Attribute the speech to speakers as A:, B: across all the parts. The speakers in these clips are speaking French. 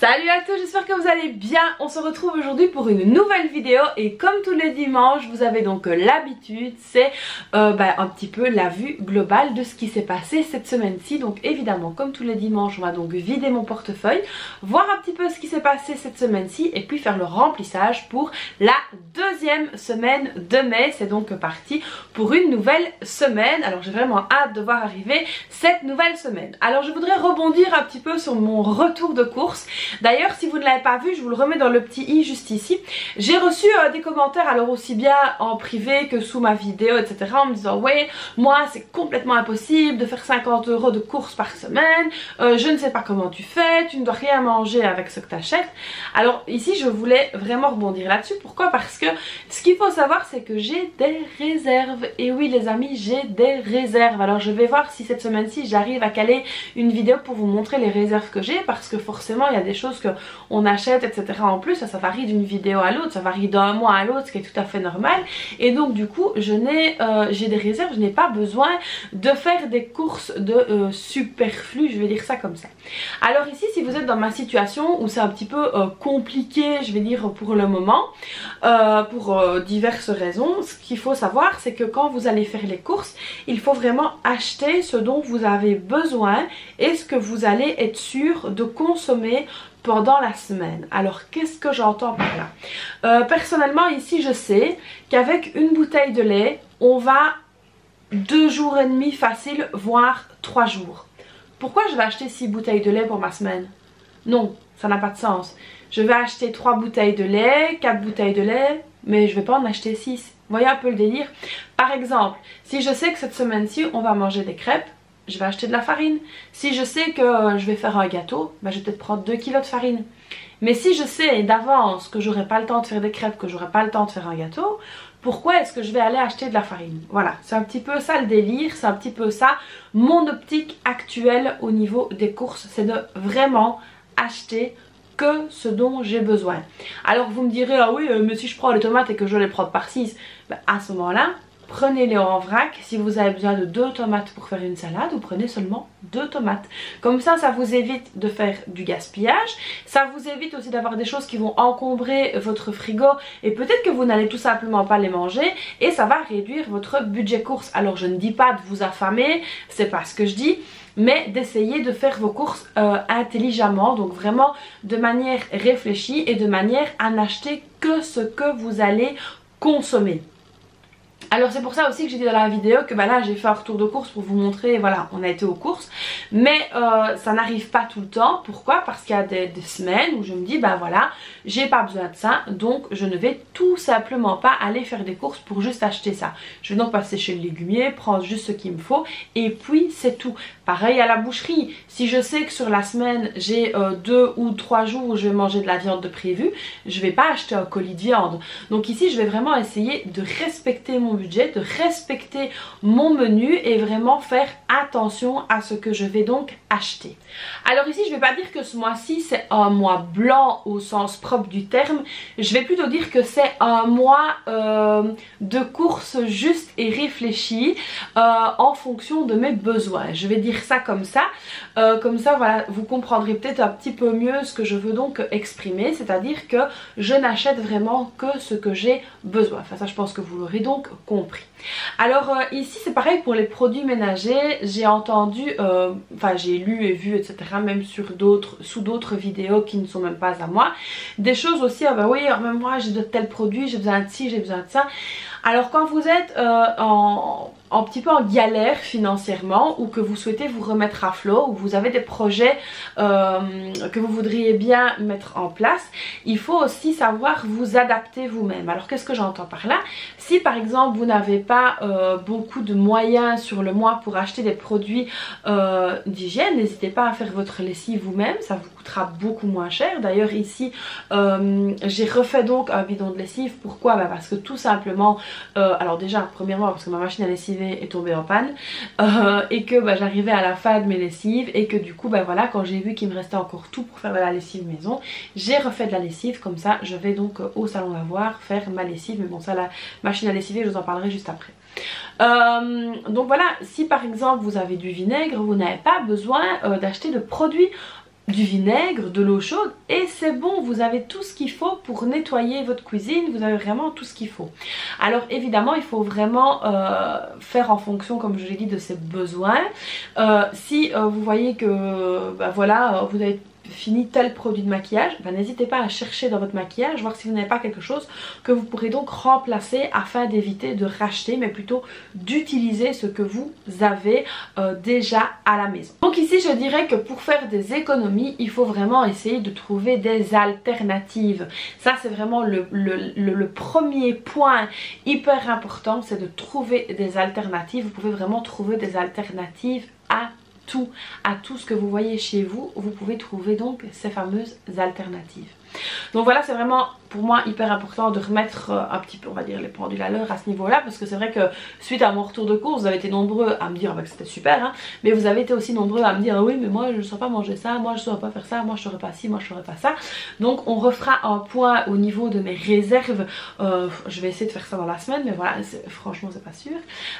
A: Salut à tous, j'espère que vous allez bien. On se retrouve aujourd'hui pour une nouvelle vidéo et comme tous les dimanches, vous avez donc l'habitude, c'est un petit peu la vue globale de ce qui s'est passé cette semaine-ci. Donc évidemment, comme tous les dimanches, on va donc vider mon portefeuille, voir un petit peu ce qui s'est passé cette semaine-ci et puis faire le remplissage pour la deuxième semaine de mai. C'est donc parti pour une nouvelle semaine. Alors j'ai vraiment hâte de voir arriver cette nouvelle semaine. Alors je voudrais rebondir un petit peu sur mon retour de course. D'ailleurs, si vous ne l'avez pas vu, je vous le remets dans le petit i juste ici. J'ai reçu des commentaires, alors aussi bien en privé que sous ma vidéo, etc. en me disant ouais, moi c'est complètement impossible de faire 50 € de courses par semaine, je ne sais pas comment tu fais, tu ne dois rien manger avec ce que tu achètes. Alors ici, je voulais vraiment rebondir là-dessus. Pourquoi? Parce que ce qu'il faut savoir, c'est que j'ai des réserves. Et oui les amis, j'ai des réserves. Alors je vais voir si cette semaine-ci, j'arrive à caler une vidéo pour vous montrer les réserves que j'ai, parce que forcément, il y a des choses qu'on achète, etc. en plus, ça varie d'une vidéo à l'autre, ça varie d'un mois à l'autre, ce qui est tout à fait normal. Et donc du coup, j'ai des réserves, je n'ai pas besoin de faire des courses de superflu, je vais dire ça comme ça. Alors ici, si vous êtes dans ma situation où c'est un petit peu compliqué, je vais dire pour le moment, pour diverses raisons, ce qu'il faut savoir, c'est que quand vous allez faire les courses, il faut vraiment acheter ce dont vous avez besoin et ce que vous allez être sûr de consommer pendant la semaine. Alors qu'est-ce que j'entends par là? Personnellement ici, je sais qu'avec une bouteille de lait, on va 2 jours et demi facile, voire 3 jours. Pourquoi je vais acheter 6 bouteilles de lait pour ma semaine? Non, ça n'a pas de sens. Je vais acheter 3 bouteilles de lait, 4 bouteilles de lait, mais je vais pas en acheter 6. Vous voyez un peu le délire? Par exemple, si je sais que cette semaine-ci, on va manger des crêpes, je vais acheter de la farine. Si je sais que je vais faire un gâteau, je vais peut-être prendre 2 kg de farine. Mais si je sais d'avance que j'aurai pas le temps de faire des crêpes, que j'aurai pas le temps de faire un gâteau, pourquoi est-ce que je vais aller acheter de la farine? Voilà, c'est un petit peu ça le délire, c'est un petit peu ça mon optique actuelle au niveau des courses, c'est de vraiment acheter que ce dont j'ai besoin. Alors vous me direz, ah oui, mais si je prends les tomates et que je les prends par 6, à ce moment-là, prenez-les en vrac. Si vous avez besoin de 2 tomates pour faire une salade, vous prenez seulement 2 tomates. Comme ça vous évite de faire du gaspillage. Ça vous évite aussi d'avoir des choses qui vont encombrer votre frigo et peut-être que vous n'allez tout simplement pas les manger et ça va réduire votre budget course. Alors je ne dis pas de vous affamer, c'est pas ce que je dis, mais d'essayer de faire vos courses intelligemment, donc vraiment de manière réfléchie et de manière à n'acheter que ce que vous allez consommer. Alors c'est pour ça aussi que j'ai dit dans la vidéo que là j'ai fait un retour de course pour vous montrer, voilà, on a été aux courses. Mais ça n'arrive pas tout le temps. Pourquoi? Parce qu'il y a des semaines où je me dis, voilà, j'ai pas besoin de ça, donc je ne vais tout simplement pas aller faire des courses pour juste acheter ça. Je vais donc passer chez le légumier, prendre juste ce qu'il me faut et puis c'est tout. Pareil à la boucherie, si je sais que sur la semaine j'ai 2 ou 3 jours où je vais manger de la viande de prévu, je vais pas acheter un colis de viande. Donc ici je vais vraiment essayer de respecter mon budget, de respecter mon menu et vraiment faire attention à ce que je vais donc acheter. Alors ici je vais pas dire que ce mois-ci c'est un mois blanc au sens propre du terme, je vais plutôt dire que c'est un mois de courses juste et réfléchi en fonction de mes besoins. Je vais dire ça comme ça voilà, vous comprendrez peut-être un petit peu mieux ce que je veux donc exprimer, c'est-à-dire que je n'achète vraiment que ce que j'ai besoin. Enfin ça je pense que vous l'aurez donc compris. Alors ici c'est pareil pour les produits ménagers, j'ai entendu, j'ai lu et vu etc, même sur sous d'autres vidéos qui ne sont même pas à moi, des choses aussi, oui même moi j'ai de tels produits, j'ai besoin de ci, j'ai besoin de ça. Alors quand vous êtes un petit peu en galère financièrement ou que vous souhaitez vous remettre à flot ou vous avez des projets que vous voudriez bien mettre en place, il faut aussi savoir vous adapter vous-même. Alors qu'est-ce que j'entends par là? Si par exemple vous n'avez pas beaucoup de moyens sur le mois pour acheter des produits d'hygiène, n'hésitez pas à faire votre lessive vous-même, ça vous coûtera beaucoup moins cher. D'ailleurs ici j'ai refait donc un bidon de lessive. Pourquoi? Parce que tout simplement alors déjà premièrement parce que ma machine à lessiver est tombée en panne et que j'arrivais à la fin de mes lessives et que du coup voilà, quand j'ai vu qu'il me restait encore tout pour faire de la lessive maison, j'ai refait de la lessive. Comme ça je vais donc au salon lavoir faire ma lessive, mais bon ça la machine à lessiver je vous en parlerai juste après. Donc voilà, si par exemple vous avez du vinaigre, vous n'avez pas besoin d'acheter de produits du vinaigre, de l'eau chaude et c'est bon, vous avez tout ce qu'il faut pour nettoyer votre cuisine, vous avez vraiment tout ce qu'il faut. Alors évidemment il faut vraiment faire en fonction, comme je l'ai dit, de ses besoins. Si vous voyez que voilà, vous avez fini tel produit de maquillage, n'hésitez pas à chercher dans votre maquillage, voir si vous n'avez pas quelque chose que vous pourrez donc remplacer afin d'éviter de racheter, mais plutôt d'utiliser ce que vous avez déjà à la maison. Donc ici je dirais que pour faire des économies, il faut vraiment essayer de trouver des alternatives. Ça c'est vraiment le premier point hyper important, c'est de trouver des alternatives. Vous pouvez vraiment trouver des alternatives à tout ce que vous voyez chez vous. Vous pouvez trouver donc ces fameuses alternatives. Donc voilà, c'est vraiment pour moi hyper important de remettre un petit peu, on va dire, les pendules à l'heure à ce niveau là, parce que c'est vrai que suite à mon retour de course, vous avez été nombreux à me dire que c'était super, hein, mais vous avez été aussi nombreux à me dire oui mais moi je ne saurais pas manger ça, moi je ne saurais pas faire ça, moi je ne saurais pas ci, moi je ne saurais pas ça. Donc on refera un point au niveau de mes réserves. Je vais essayer de faire ça dans la semaine, mais voilà, franchement c'est pas sûr.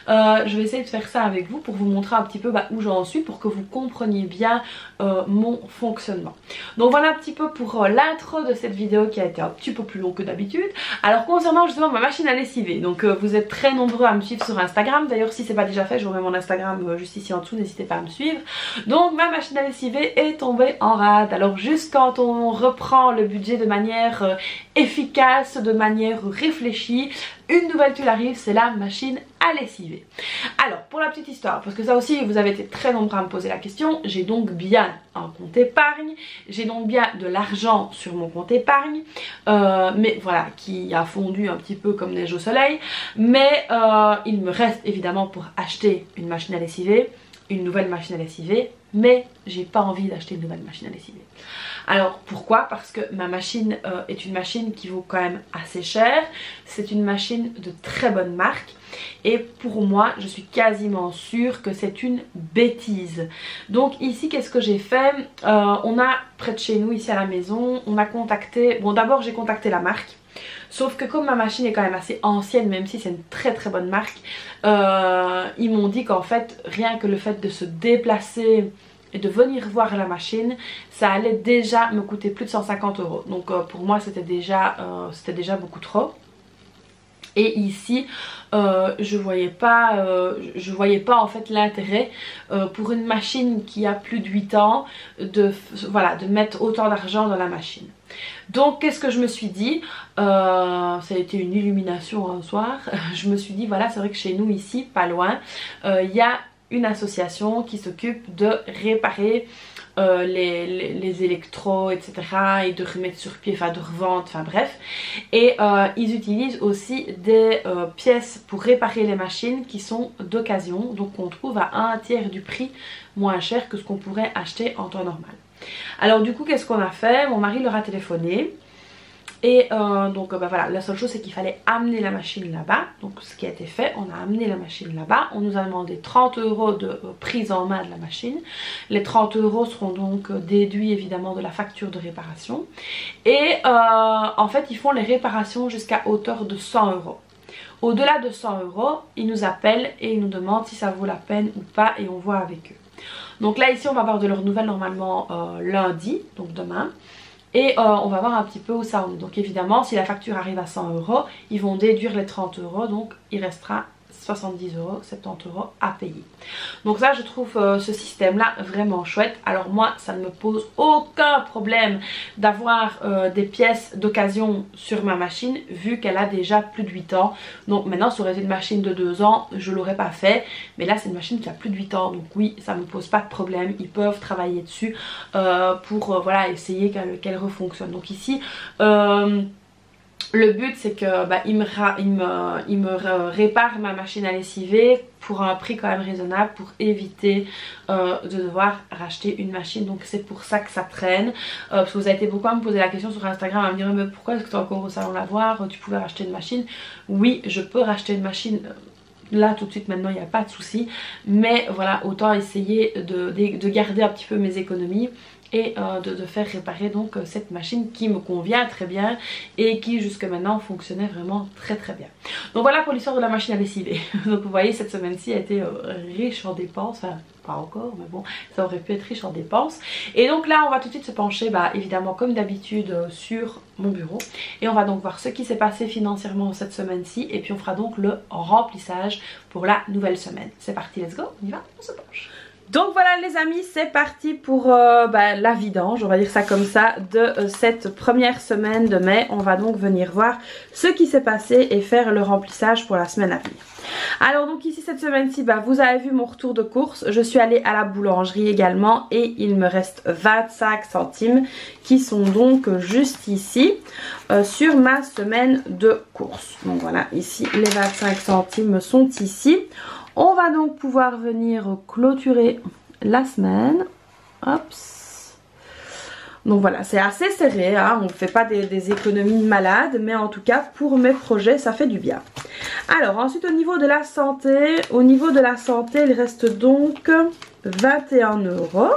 A: Je vais essayer de faire ça avec vous pour vous montrer un petit peu où j'en suis, pour que vous compreniez bien mon fonctionnement. Donc voilà un petit peu pour l'intro de cette vidéo qui a été un petit peu plus long que d'habitude. Alors concernant justement ma machine à lessiver, donc vous êtes très nombreux à me suivre sur Instagram. D'ailleurs si c'est pas déjà fait, je vous mets mon Instagram juste ici en dessous, n'hésitez pas à me suivre. Donc ma machine à lessiver est tombée en rade. Alors juste quand on reprend le budget de manière efficace, de manière réfléchie, une nouvelle tuile arrive, c'est la machine à lessiver. Alors pour la petite histoire, parce que ça aussi vous avez été très nombreux à me poser la question, j'ai donc bien un compte épargne, j'ai donc bien de l'argent sur mon compte épargne, mais voilà, qui a fondu un petit peu comme neige au soleil, mais il me reste évidemment pour acheter une machine à lessiver, une nouvelle machine à lessiver, mais j'ai pas envie d'acheter une nouvelle machine à lessiver. Alors pourquoi? Parce que ma machine est une machine qui vaut quand même assez cher, c'est une machine de très bonne marque et pour moi je suis quasiment sûre que c'est une bêtise. Donc ici qu'est-ce que j'ai fait? On a près de chez nous ici à la maison, on a contacté, bon d'abord j'ai contacté la marque. Sauf que comme ma machine est quand même assez ancienne, même si c'est une très très bonne marque, ils m'ont dit qu'en fait rien que le fait de se déplacer et de venir voir la machine, ça allait déjà me coûter plus de 150 €. Donc pour moi c'était déjà beaucoup trop. Et ici je voyais pas en fait l'intérêt pour une machine qui a plus de 8 ans de mettre autant d'argent dans la machine. Donc qu'est-ce que je me suis dit, ça a été une illumination un soir. Je me suis dit voilà, c'est vrai que chez nous ici pas loin il y a une association qui s'occupe de réparer les électros etc, et de remettre sur pied, enfin de revendre, enfin bref. Et ils utilisent aussi des pièces pour réparer les machines qui sont d'occasion, donc on trouve à 1/3 du prix, moins cher que ce qu'on pourrait acheter en temps normal. Alors du coup qu'est-ce qu'on a fait? Mon mari leur a téléphoné. Et donc voilà, la seule chose c'est qu'il fallait amener la machine là-bas. Donc ce qui a été fait, on a amené la machine là-bas. On nous a demandé 30 € de prise en main de la machine. Les 30 € seront donc déduits évidemment de la facture de réparation. Et en fait ils font les réparations jusqu'à hauteur de 100 €. Au-delà de 100 €, ils nous appellent et ils nous demandent si ça vaut la peine ou pas et on voit avec eux. Donc là ici on va avoir de leurs nouvelles normalement lundi, donc demain. Et on va voir un petit peu où ça en est. Donc évidemment si la facture arrive à 100 €, ils vont déduire les 30 €, donc il restera 70 €, 70 € à payer. Donc ça je trouve ce système là vraiment chouette. Alors moi ça ne me pose aucun problème d'avoir des pièces d'occasion sur ma machine vu qu'elle a déjà plus de 8 ans. Donc maintenant ça aurait été une machine de 2 ans, je l'aurais pas fait, mais là c'est une machine qui a plus de 8 ans, donc oui ça me pose pas de problème, ils peuvent travailler dessus pour voilà essayer qu'elle refonctionne. Donc ici le but c'est que il me répare ma machine à lessiver pour un prix quand même raisonnable pour éviter de devoir racheter une machine. Donc c'est pour ça que ça traîne, parce que vous avez été beaucoup à me poser la question sur Instagram à me dire mais pourquoi est-ce que tu es encore au salon la voir, tu pouvais racheter une machine. Oui je peux racheter une machine là tout de suite maintenant, il n'y a pas de souci, mais voilà autant essayer de garder un petit peu mes économies et de faire réparer donc cette machine qui me convient très bien et qui jusque maintenant fonctionnait vraiment très bien. Donc voilà pour l'histoire de la machine à lessiver. Donc vous voyez, cette semaine-ci a été riche en dépenses, enfin pas encore mais bon, ça aurait pu être riche en dépenses. Et donc là on va tout de suite se pencher évidemment comme d'habitude sur mon bureau et on va donc voir ce qui s'est passé financièrement cette semaine-ci et puis on fera donc le remplissage pour la nouvelle semaine. C'est parti, let's go, on y va, on se penche. Donc voilà les amis, c'est parti pour la vidange, on va dire ça comme ça, de cette première semaine de mai. On va donc venir voir ce qui s'est passé et faire le remplissage pour la semaine à venir. Alors donc ici cette semaine-ci, vous avez vu mon retour de course. Je suis allée à la boulangerie également et il me reste 25 centimes qui sont donc juste ici sur ma semaine de course. Donc voilà, ici les 25 centimes sont ici. On va donc pouvoir venir clôturer la semaine. Hops. Donc voilà, c'est assez serré, hein. On ne fait pas des économies de malade, mais en tout cas pour mes projets ça fait du bien. Alors ensuite au niveau de la santé, il reste donc 21 €.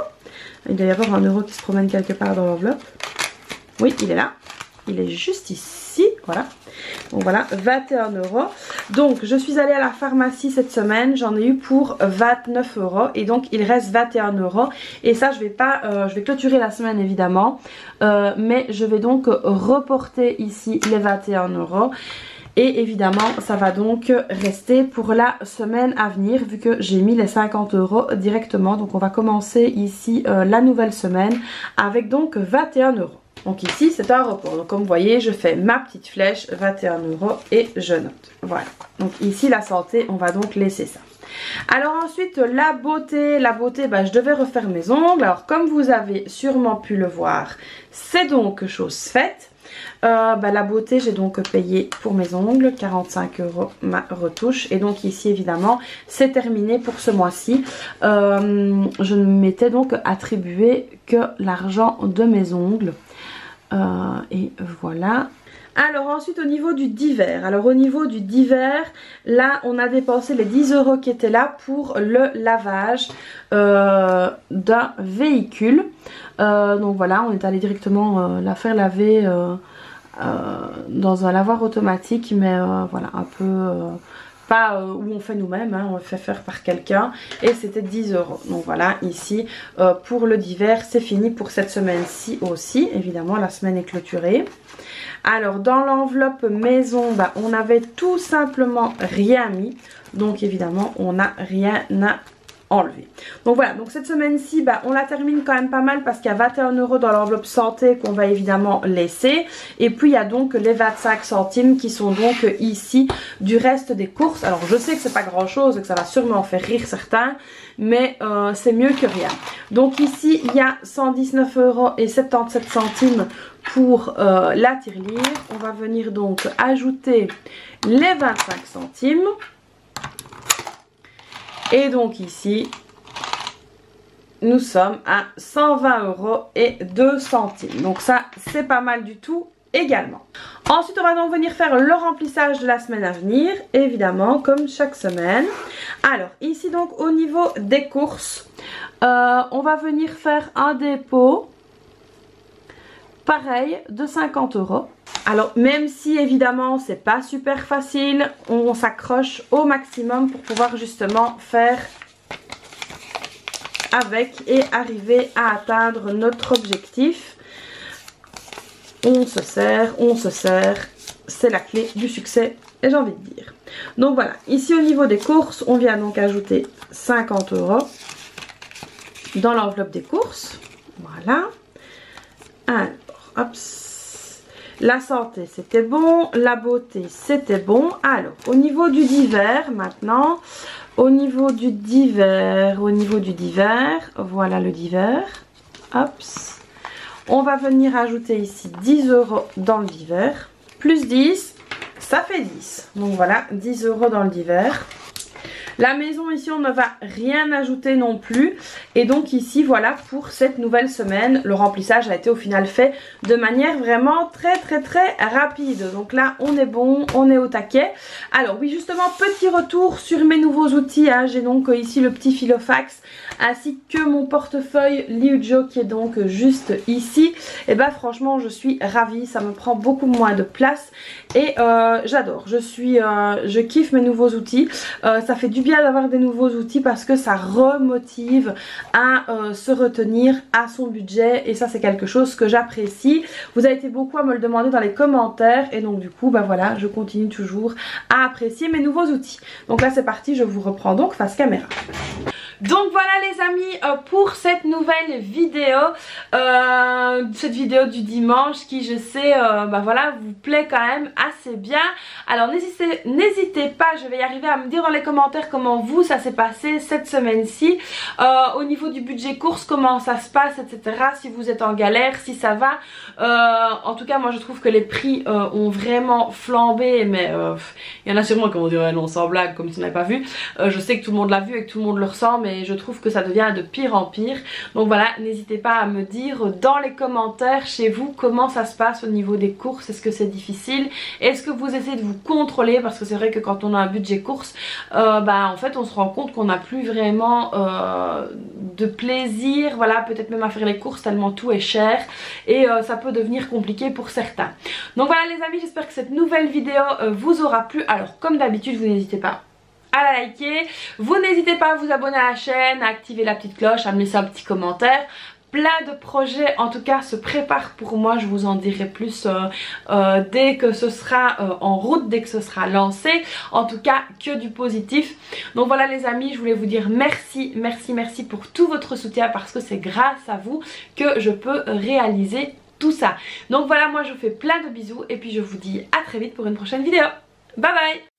A: Il doit y avoir un euro qui se promène quelque part dans l'enveloppe. Oui, il est là. Il est juste ici, voilà. Donc voilà, 21 €. Donc je suis allée à la pharmacie cette semaine, j'en ai eu pour 29 € et donc il reste 21 €. Et ça je vais clôturer la semaine évidemment, mais je vais donc reporter ici les 21 €. Et évidemment ça va donc rester pour la semaine à venir vu que j'ai mis les 50 € directement. Donc on va commencer ici la nouvelle semaine avec donc 21 €. Donc ici c'est un report, donc comme vous voyez je fais ma petite flèche 21 € et je note. Voilà, donc ici la santé on va donc laisser ça. Alors ensuite la beauté, je devais refaire mes ongles. Alors comme vous avez sûrement pu le voir, c'est donc chose faite. La beauté j'ai donc payé pour mes ongles 45 € ma retouche et donc ici évidemment c'est terminé pour ce mois-ci. Je ne m'étais donc attribué que l'argent de mes ongles. Et voilà. Alors ensuite au niveau du divers, là on a dépensé les 10 € qui étaient là pour le lavage d'un véhicule. Donc voilà, on est allé directement la faire laver dans un lavoir automatique, mais voilà, un peu pas où on fait nous-mêmes, hein, on le fait faire par quelqu'un et c'était 10 €. Donc voilà, ici pour le divers c'est fini pour cette semaine-ci aussi. Évidemment la semaine est clôturée. Alors dans l'enveloppe maison, on n'avait tout simplement rien mis, donc évidemment on n'a rien à enlever. Donc voilà, donc cette semaine-ci on la termine quand même pas mal parce qu'il y a 21 € dans l'enveloppe santé qu'on va évidemment laisser et puis il y a donc les 25 centimes qui sont donc ici du reste des courses. Alors je sais que c'est pas grand chose et que ça va sûrement faire rire certains, mais c'est mieux que rien. Donc ici il y a 119,77 € pour la tirelire. On va venir donc ajouter les 25 centimes. Et donc ici, nous sommes à 120,02 €. Donc ça, c'est pas mal du tout également. Ensuite, on va donc venir faire le remplissage de la semaine à venir, évidemment, comme chaque semaine. Alors, ici donc, au niveau des courses, on va venir faire un dépôt, pareil, de 50 €. Alors même si évidemment c'est pas super facile, on s'accroche au maximum pour pouvoir justement faire avec et arriver à atteindre notre objectif. On se serre, c'est la clé du succès, j'ai envie de dire. Donc voilà, ici au niveau des courses, on vient donc ajouter 50 € dans l'enveloppe des courses. Voilà. Alors, hop. La santé c'était bon, la beauté c'était bon. Alors au niveau du divers maintenant, au niveau du divers, voilà le divers, hop, on va venir ajouter ici 10 € dans le divers, plus 10, ça fait 10, donc voilà 10 € dans le divers. La maison ici on ne va rien ajouter non plus et donc ici voilà pour cette nouvelle semaine le remplissage a été au final fait de manière vraiment très rapide. Donc là on est bon, on est au taquet. Alors oui justement petit retour sur mes nouveaux outils, hein. J'ai donc ici le petit Filofax ainsi que mon portefeuille Liujo qui est donc juste ici. Et bah franchement je suis ravie, ça me prend beaucoup moins de place et j'adore, je kiffe mes nouveaux outils. Ça fait du bien d'avoir des nouveaux outils parce que ça remotive à se retenir à son budget et ça c'est quelque chose que j'apprécie. Vous avez été beaucoup à me le demander dans les commentaires et donc du coup bah voilà, je continue toujours à apprécier mes nouveaux outils. Donc là c'est parti, je vous reprends donc face caméra. Donc voilà les amis pour cette nouvelle vidéo, cette vidéo du dimanche qui je sais bah voilà vous plaît quand même assez bien. Alors n'hésitez pas, je vais y arriver à me dire dans les commentaires comment vous ça s'est passé cette semaine-ci, au niveau du budget course comment ça se passe etc, si vous êtes en galère, si ça va. En tout cas moi je trouve que les prix ont vraiment flambé mais il y en a sûrement qui vont dire non sans blague comme si on n'avait pas vu. Je sais que tout le monde l'a vu et que tout le monde le ressent mais je trouve que ça devient de pire en pire. Donc voilà, n'hésitez pas à me dire dans les commentaires chez vous comment ça se passe au niveau des courses. Est-ce que c'est difficile? Est-ce que vous essayez de vous contrôler? Parce que c'est vrai que quand on a un budget course, bah en fait on se rend compte qu'on n'a plus vraiment de plaisir, voilà, peut-être même à faire les courses tellement tout est cher et ça peut devenir compliqué pour certains. Donc voilà les amis, j'espère que cette nouvelle vidéo vous aura plu. Alors comme d'habitude vous n'hésitez pas à la liker, vous n'hésitez pas à vous abonner à la chaîne, à activer la petite cloche, à me laisser un petit commentaire. Plein de projets en tout cas se préparent pour moi, je vous en dirai plus dès que ce sera en route, dès que ce sera lancé, en tout cas que du positif. Donc voilà les amis, je voulais vous dire merci pour tout votre soutien parce que c'est grâce à vous que je peux réaliser tout ça. Donc voilà, moi je vous fais plein de bisous et puis je vous dis à très vite pour une prochaine vidéo. Bye bye.